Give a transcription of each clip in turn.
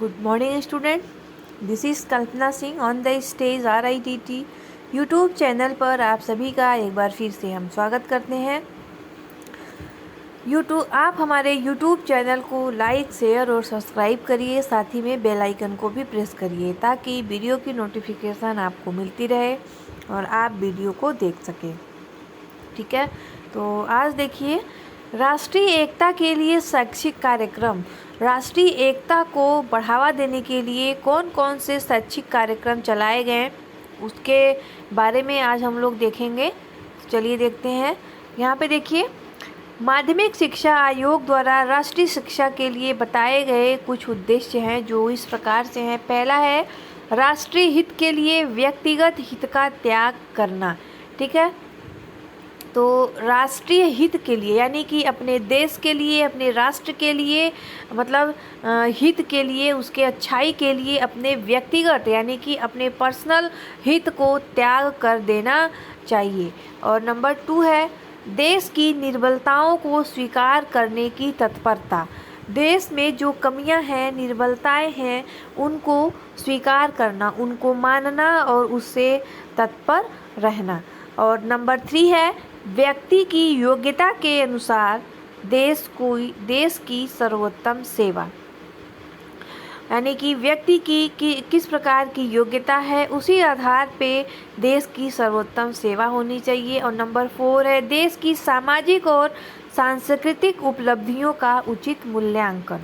Good morning student. This is Kalpana Singh on the stage RITT YouTube channel पर आप सभी का एक बार फिर से हम स्वागत करते हैं। आप हमारे यूट्यूब चैनल को लाइक शेयर और सब्सक्राइब करिए, साथ ही में बेल आइकन को भी प्रेस करिए ताकि वीडियो की नोटिफिकेशन आपको मिलती रहे और आप वीडियो को देख सकें। ठीक है, तो आज देखिए राष्ट्रीय एकता के लिए शैक्षिक कार्यक्रम। राष्ट्रीय एकता को बढ़ावा देने के लिए कौन कौन से शैक्षिक कार्यक्रम चलाए गए उसके बारे में आज हम लोग देखेंगे। चलिए देखते हैं। यहाँ पे देखिए माध्यमिक शिक्षा आयोग द्वारा राष्ट्रीय शिक्षा के लिए बताए गए कुछ उद्देश्य हैं जो इस प्रकार से हैं। पहला है राष्ट्रीय हित के लिए व्यक्तिगत हित का त्याग करना। ठीक है, तो राष्ट्रीय हित के लिए यानी कि अपने देश के लिए, अपने राष्ट्र के लिए, मतलब हित के लिए, उसके अच्छाई के लिए अपने व्यक्तिगत यानी कि अपने पर्सनल हित को त्याग कर देना चाहिए। और नंबर 2 है देश की निर्बलताओं को स्वीकार करने की तत्परता। देश में जो कमियां हैं, निर्बलताएं हैं, उनको स्वीकार करना, उनको मानना और उससे तत्पर रहना। और नंबर 3 है व्यक्ति की योग्यता के अनुसार देश की सर्वोत्तम सेवा, यानी कि व्यक्ति की किस प्रकार की योग्यता है उसी आधार पे देश की सर्वोत्तम सेवा होनी चाहिए। और नंबर 4 है देश की सामाजिक और सांस्कृतिक उपलब्धियों का उचित मूल्यांकन।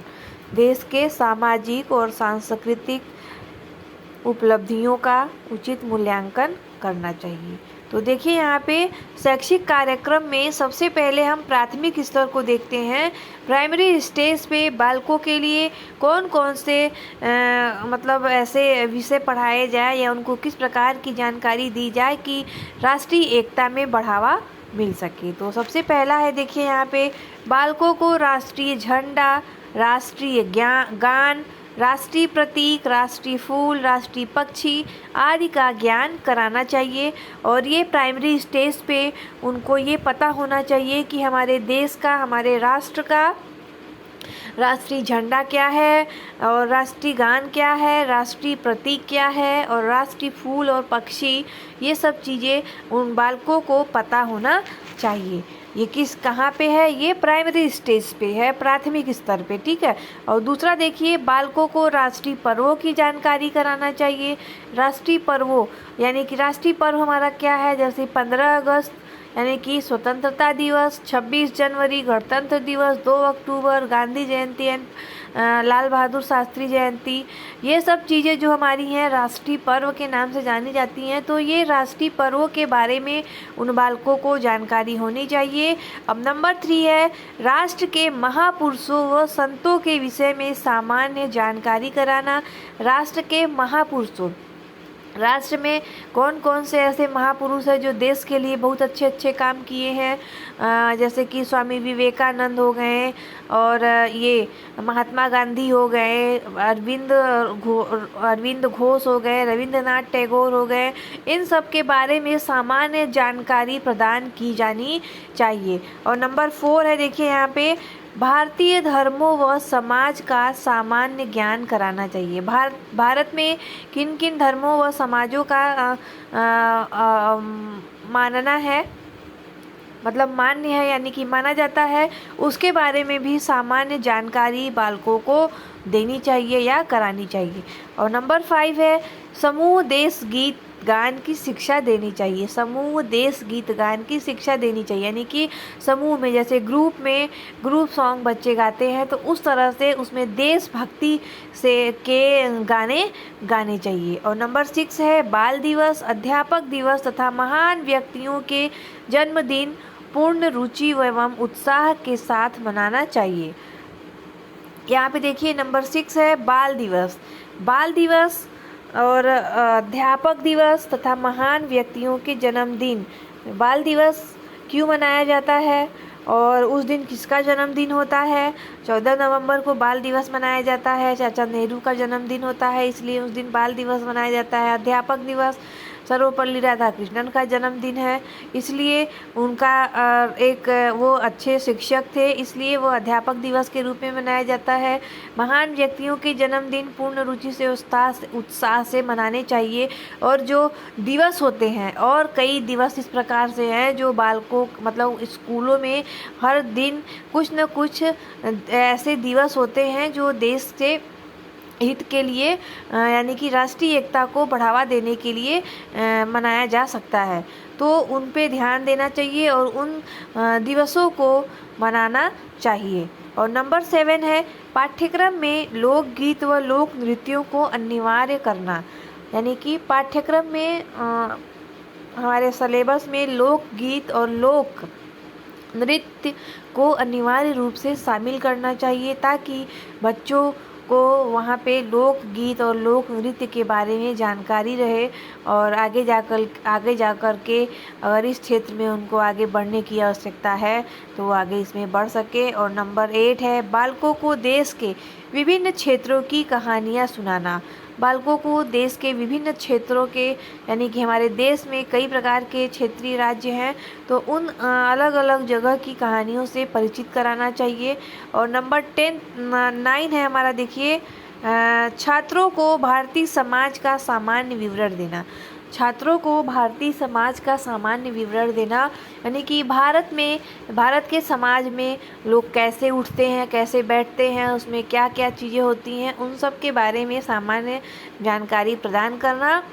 देश के सामाजिक और सांस्कृतिक उपलब्धियों का उचित मूल्यांकन करना चाहिए। तो देखिए यहाँ पे शैक्षिक कार्यक्रम में सबसे पहले हम प्राथमिक स्तर को देखते हैं। प्राइमरी स्टेज पे बालकों के लिए कौन कौन से मतलब ऐसे विषय पढ़ाए जाए या उनको किस प्रकार की जानकारी दी जाए कि राष्ट्रीय एकता में बढ़ावा मिल सके। तो सबसे पहला है देखिए यहाँ पे बालकों को राष्ट्रीय झंडा, राष्ट्रीय गान, राष्ट्रीय प्रतीक, राष्ट्रीय फूल, राष्ट्रीय पक्षी आदि का ज्ञान कराना चाहिए। और ये प्राइमरी स्टेज पे उनको ये पता होना चाहिए कि हमारे देश का, हमारे राष्ट्र का राष्ट्रीय झंडा क्या है और राष्ट्रीय गान क्या है, राष्ट्रीय प्रतीक क्या है और राष्ट्रीय फूल और पक्षी, ये सब चीज़ें उन बालकों को पता होना चाहिए। ये कहाँ पे है? ये प्राइमरी स्टेज पे है, प्राथमिक स्तर पे। ठीक है, और दूसरा देखिए बालकों को राष्ट्रीय पर्वों की जानकारी कराना चाहिए। राष्ट्रीय पर्वों यानी कि राष्ट्रीय पर्व हमारा क्या है, जैसे 15 अगस्त यानी कि स्वतंत्रता दिवस, 26 जनवरी गणतंत्र दिवस, 2 अक्टूबर गांधी जयंती एंड लाल बहादुर शास्त्री जयंती, ये सब चीज़ें जो हमारी हैं राष्ट्रीय पर्व के नाम से जानी जाती हैं। तो ये राष्ट्रीय पर्वों के बारे में उन बालकों को जानकारी होनी चाहिए। अब नंबर 3 है राष्ट्र के महापुरुषों व संतों के विषय में सामान्य जानकारी कराना। राष्ट्र के महापुरुषों, राष्ट्र में कौन कौन से ऐसे महापुरुष हैं जो देश के लिए बहुत अच्छे अच्छे काम किए हैं, जैसे कि स्वामी विवेकानंद हो गए और ये महात्मा गांधी हो गए, अरविंद घोष हो गए, रविंद्रनाथ टैगोर हो गए। इन सब के बारे में सामान्य जानकारी प्रदान की जानी चाहिए। और नंबर 4 है देखिए यहाँ पे भारतीय धर्मों व समाज का सामान्य ज्ञान कराना चाहिए। भारत में किन किन धर्मों व समाजों का मानना है, मतलब मान्य है यानी कि माना जाता है, उसके बारे में भी सामान्य जानकारी बालकों को देनी चाहिए या करानी चाहिए। और नंबर 5 है समूह देश गीत गान की शिक्षा देनी चाहिए। समूह देश गीत गान की शिक्षा देनी चाहिए, यानी कि समूह में जैसे ग्रुप सॉन्ग बच्चे गाते हैं तो उस तरह से उसमें देशभक्ति से के गाने गाने चाहिए। और नंबर 6 है बाल दिवस, अध्यापक दिवस तथा महान व्यक्तियों के जन्मदिन पूर्ण रुचि एवं उत्साह के साथ मनाना चाहिए। यहाँ पे देखिए नंबर 6 है बाल दिवस और अध्यापक दिवस तथा महान व्यक्तियों के जन्मदिन। बाल दिवस क्यों मनाया जाता है और उस दिन किसका जन्मदिन होता है? 14 नवंबर को बाल दिवस मनाया जाता है, चाचा नेहरू का जन्मदिन होता है, इसलिए उस दिन बाल दिवस मनाया जाता है। अध्यापक दिवस सर्वपल्ली राधाकृष्णन का जन्मदिन है, इसलिए उनका एक वो अच्छे शिक्षक थे, इसलिए वो अध्यापक दिवस के रूप में मनाया जाता है। महान व्यक्तियों के जन्मदिन पूर्ण रुचि से उत्साह से मनाने चाहिए। और जो दिवस होते हैं, और कई दिवस इस प्रकार से हैं जो बालकों मतलब स्कूलों में हर दिन कुछ न कुछ ऐसे दिवस होते हैं जो देश से हित के लिए यानी कि राष्ट्रीय एकता को बढ़ावा देने के लिए मनाया जा सकता है। तो उन पे ध्यान देना चाहिए और उन दिवसों को मनाना चाहिए। और नंबर 7 है पाठ्यक्रम में लोकगीत व लोक नृत्यों को अनिवार्य करना। यानी कि पाठ्यक्रम में हमारे सिलेबस में लोकगीत और लोक नृत्य को अनिवार्य रूप से शामिल करना चाहिए, ताकि बच्चों को वहाँ पे लोकगीत और लोक नृत्य के बारे में जानकारी रहे और आगे जाकर के अगर इस क्षेत्र में उनको आगे बढ़ने की आवश्यकता है तो वो आगे इसमें बढ़ सके। और नंबर 8 है बालकों को देश के विभिन्न क्षेत्रों की कहानियाँ सुनाना। बालकों को देश के विभिन्न क्षेत्रों के यानी कि हमारे देश में कई प्रकार के क्षेत्रीय राज्य हैं, तो उन अलग अलग जगह की कहानियों से परिचित कराना चाहिए। और नंबर 9 है हमारा, देखिए छात्रों को भारतीय समाज का सामान्य विवरण देना। छात्रों को भारतीय समाज का सामान्य विवरण देना यानी कि भारत के समाज में लोग कैसे उठते हैं, कैसे बैठते हैं, उसमें क्या क्या चीज़ें होती हैं, उन सब के बारे में सामान्य जानकारी प्रदान करना।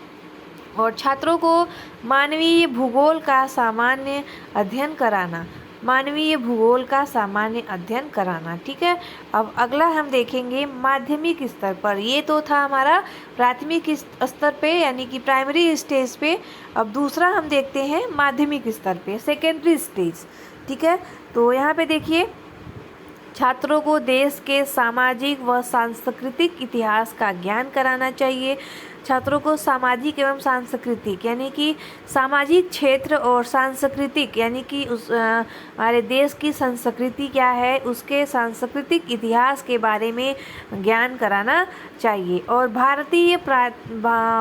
और छात्रों को मानवीय भूगोल का सामान्य अध्ययन कराना। मानवीय भूगोल का सामान्य अध्ययन कराना। ठीक है, अब अगला हम देखेंगे माध्यमिक स्तर पर। ये तो था हमारा प्राथमिक स्तर पे यानी कि प्राइमरी स्टेज पे। अब दूसरा हम देखते हैं माध्यमिक स्तर पे, सेकेंडरी स्टेज। ठीक है, तो यहाँ पे देखिए छात्रों को देश के सामाजिक व सांस्कृतिक इतिहास का ज्ञान कराना चाहिए। छात्रों को सामाजिक एवं सांस्कृतिक यानी कि सामाजिक क्षेत्र और सांस्कृतिक यानी कि उस हमारे देश की संस्कृति क्या है, उसके सांस्कृतिक इतिहास के बारे में ज्ञान कराना चाहिए। और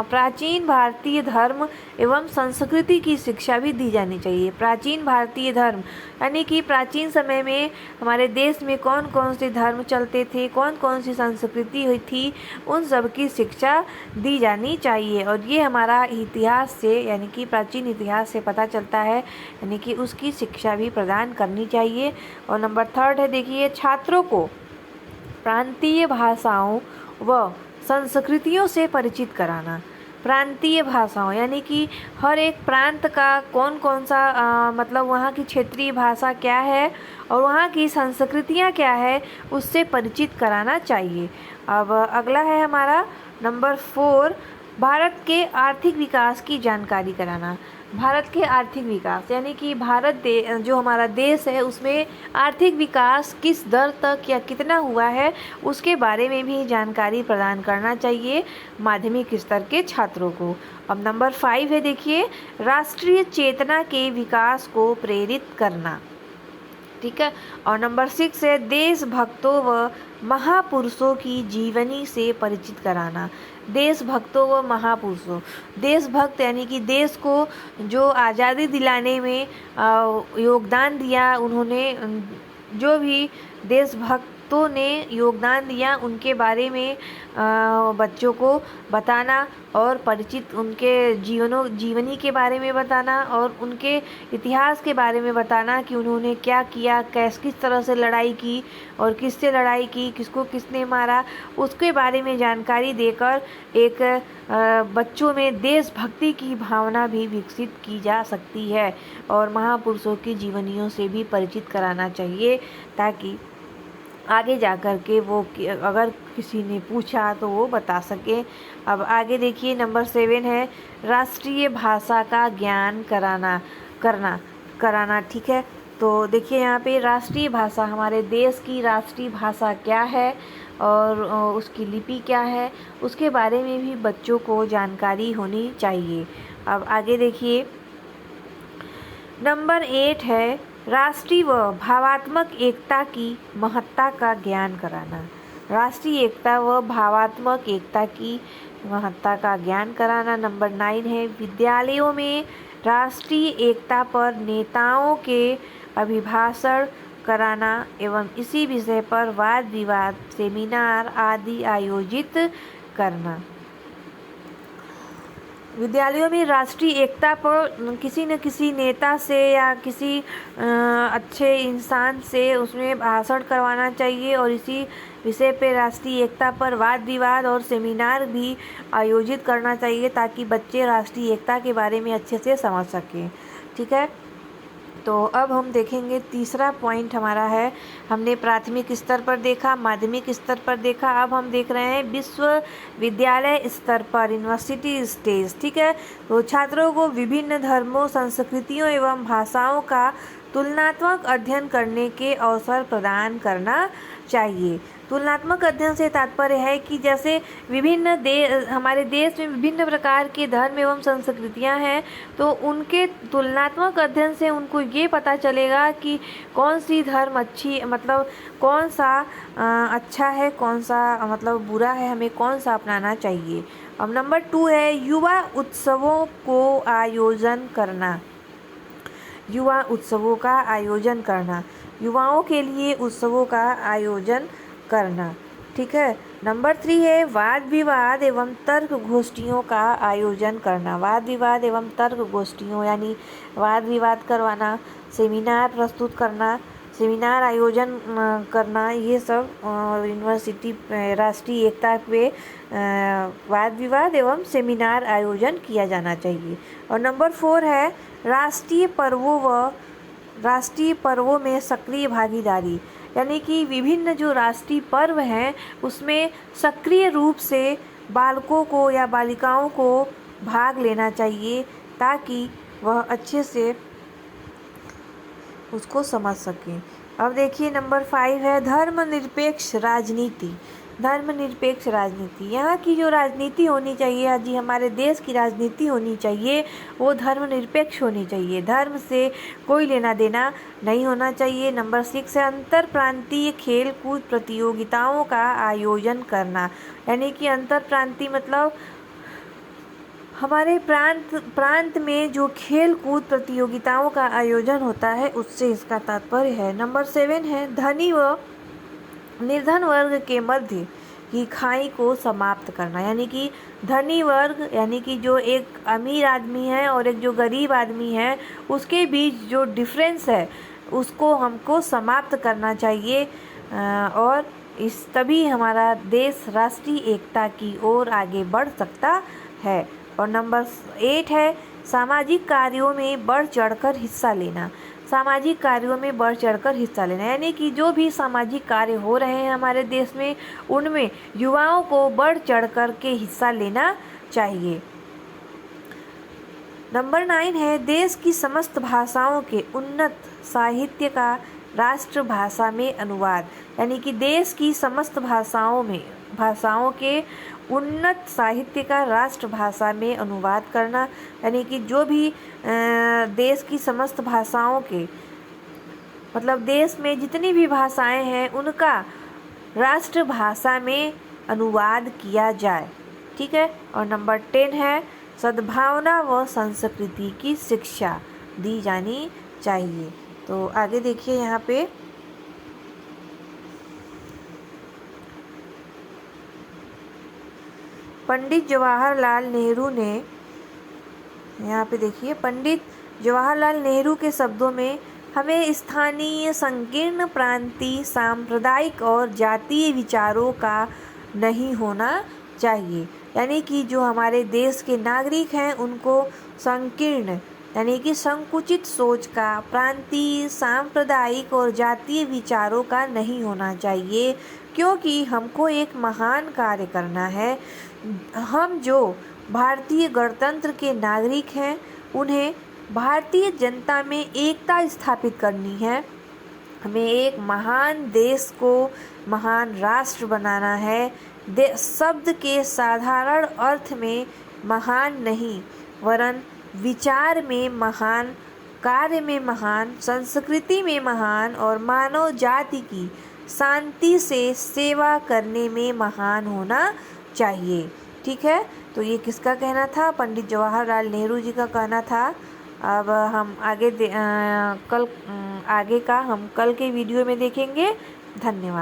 प्राचीन भारतीय धर्म एवं संस्कृति की शिक्षा भी दी जानी चाहिए। प्राचीन भारतीय धर्म यानी कि प्राचीन समय में हमारे देश में कौन कौन से धर्म चलते थे, कौन कौन सी संस्कृति हुई थी, उन सब की शिक्षा दी जानी चाहिए। और ये हमारा इतिहास से यानी कि प्राचीन इतिहास से पता चलता है, यानी कि उसकी शिक्षा भी प्रदान करनी चाहिए। और नंबर 3 है, देखिए छात्रों को प्रांतीय भाषाओं व संस्कृतियों से परिचित कराना। प्रांतीय भाषाओं यानी कि हर एक प्रांत का कौन कौन सा मतलब वहाँ की क्षेत्रीय भाषा क्या है और वहाँ की संस्कृतियाँ क्या है, उससे परिचित कराना चाहिए। अब अगला है हमारा नंबर 4, भारत के आर्थिक विकास की जानकारी कराना। भारत के आर्थिक विकास यानी कि जो हमारा देश है उसमें आर्थिक विकास किस दर तक या कितना हुआ है, उसके बारे में भी जानकारी प्रदान करना चाहिए माध्यमिक स्तर के छात्रों को। अब नंबर 5 है, देखिए राष्ट्रीय चेतना के विकास को प्रेरित करना। ठीक है, और नंबर 6 है देशभक्तों व महापुरुषों की जीवनी से परिचित कराना। देशभक्तों व महापुरुषों, देशभक्त यानी कि देश को जो आज़ादी दिलाने में योगदान दिया, उन्होंने जो भी देशभक्तों ने योगदान दिया उनके बारे में बच्चों को बताना और परिचित उनके जीवनी के बारे में बताना और उनके इतिहास के बारे में बताना कि उन्होंने क्या किया, किस तरह से लड़ाई की और किससे लड़ाई की, किसको किसने मारा, उसके बारे में जानकारी देकर एक बच्चों में देशभक्ति की भावना भी विकसित की जा सकती है। और महापुरुषों की जीवनियों से भी परिचित कराना चाहिए ताकि आगे जाकर के वो अगर किसी ने पूछा तो वो बता सके। अब आगे देखिए नंबर 7 है राष्ट्रीय भाषा का ज्ञान कराना। ठीक है, तो देखिए यहाँ पे राष्ट्रीय भाषा, हमारे देश की राष्ट्रीय भाषा क्या है और उसकी लिपि क्या है, उसके बारे में भी बच्चों को जानकारी होनी चाहिए। अब आगे देखिए नंबर 8 है राष्ट्रीय व भावात्मक एकता की महत्ता का ज्ञान कराना। राष्ट्रीय एकता व भावात्मक एकता की महत्ता का ज्ञान कराना। नंबर 9 है विद्यालयों में राष्ट्रीय एकता पर नेताओं के अभिभाषण कराना एवं इसी विषय पर वाद विवाद सेमिनार आदि आयोजित करना। विद्यालयों में राष्ट्रीय एकता पर किसी न किसी नेता से या किसी अच्छे इंसान से उसमें भाषण करवाना चाहिए और इसी विषय पे राष्ट्रीय एकता पर वाद विवाद और सेमिनार भी आयोजित करना चाहिए ताकि बच्चे राष्ट्रीय एकता के बारे में अच्छे से समझ सकें। ठीक है, तो अब हम देखेंगे तीसरा पॉइंट हमारा है, हमने प्राथमिक स्तर पर देखा, माध्यमिक स्तर पर देखा, अब हम देख रहे हैं विश्वविद्यालय स्तर पर, यूनिवर्सिटी स्टेज। ठीक है, तो छात्रों को विभिन्न धर्मों, संस्कृतियों एवं भाषाओं का तुलनात्मक अध्ययन करने के अवसर प्रदान करना चाहिए। तुलनात्मक अध्ययन से तात्पर्य है कि जैसे हमारे देश में विभिन्न प्रकार के धर्म एवं संस्कृतियां हैं, तो उनके तुलनात्मक अध्ययन से उनको ये पता चलेगा कि कौन सी धर्म अच्छी, मतलब कौन सा अच्छा है, कौन सा मतलब बुरा है, हमें कौन सा अपनाना चाहिए। अब नंबर 2 है युवा उत्सवों को आयोजन करना। युवा उत्सवों का आयोजन करना, युवाओं के लिए उत्सवों का आयोजन करना। ठीक है, नंबर 3 है वाद विवाद एवं तर्क गोष्ठियों का आयोजन करना। वाद विवाद एवं तर्क गोष्ठियों यानी वाद विवाद करवाना, सेमिनार प्रस्तुत करना, सेमिनार आयोजन करना, ये सब यूनिवर्सिटी राष्ट्रीय एकता पे वाद विवाद एवं सेमिनार आयोजन किया जाना चाहिए। और नंबर 4 है राष्ट्रीय पर्वों में सक्रिय भागीदारी, यानी कि विभिन्न जो राष्ट्रीय पर्व हैं उसमें सक्रिय रूप से बालकों को या बालिकाओं को भाग लेना चाहिए ताकि वह अच्छे से उसको समझ सकें। अब देखिए नंबर 5 है धर्मनिरपेक्ष राजनीति। धर्मनिरपेक्ष राजनीति, यहाँ की जो राजनीति होनी चाहिए, आज हमारे देश की राजनीति होनी चाहिए वो धर्मनिरपेक्ष होनी चाहिए, धर्म से कोई लेना देना नहीं होना चाहिए। नंबर 6 है अंतर प्रांतीय खेल कूद प्रतियोगिताओं का आयोजन करना, यानी कि अंतर प्रांतीय मतलब हमारे प्रांत में जो खेल कूद प्रतियोगिताओं का आयोजन होता है उससे इसका तात्पर्य है। नंबर 7 है धनी व निर्धन वर्ग के मध्य की खाई को समाप्त करना, यानी कि धनी वर्ग यानी कि जो एक अमीर आदमी है और एक जो गरीब आदमी है उसके बीच जो डिफरेंस है उसको हमको समाप्त करना चाहिए और इस तभी हमारा देश राष्ट्रीय एकता की ओर आगे बढ़ सकता है। और नंबर 8 है सामाजिक कार्यों में बढ़ चढ़कर हिस्सा लेना। सामाजिक कार्यों में बढ़ चढ़कर हिस्सा लेना, यानी कि जो भी सामाजिक कार्य हो रहे हैं हमारे देश में उनमें युवाओं को बढ़ चढ़कर के हिस्सा लेना चाहिए। नंबर 9 है देश की समस्त भाषाओं के उन्नत साहित्य का राष्ट्रभाषा में अनुवाद, यानी कि देश की समस्त भाषाओं के उन्नत साहित्य का राष्ट्रभाषा में अनुवाद करना, यानी कि जो भी देश की समस्त भाषाओं के मतलब देश में जितनी भी भाषाएं हैं उनका राष्ट्रभाषा में अनुवाद किया जाए। ठीक है, और नंबर 10 है सद्भावना व संस्कृति की शिक्षा दी जानी चाहिए। तो आगे देखिए यहाँ पे पंडित जवाहरलाल नेहरू ने, यहाँ पे देखिए पंडित जवाहरलाल नेहरू के शब्दों में हमें स्थानीय संकीर्ण प्रांतीय सांप्रदायिक और जातीय विचारों का नहीं होना चाहिए, यानी कि जो हमारे देश के नागरिक हैं उनको संकीर्ण यानी कि संकुचित सोच का, प्रांतीय सांप्रदायिक और जातीय विचारों का नहीं होना चाहिए, क्योंकि हमको एक महान कार्य करना है। हम जो भारतीय गणतंत्र के नागरिक हैं उन्हें भारतीय जनता में एकता स्थापित करनी है। हमें एक महान देश को महान राष्ट्र बनाना है। शब्द के साधारण अर्थ में महान नहीं वरन विचार में महान, कार्य में महान, संस्कृति में महान और मानव जाति की शांति से सेवा करने में महान होना चाहिए। ठीक है, तो ये किसका कहना था? पंडित जवाहरलाल नेहरू जी का कहना था। अब हम आगे का हम कल के वीडियो में देखेंगे। धन्यवाद।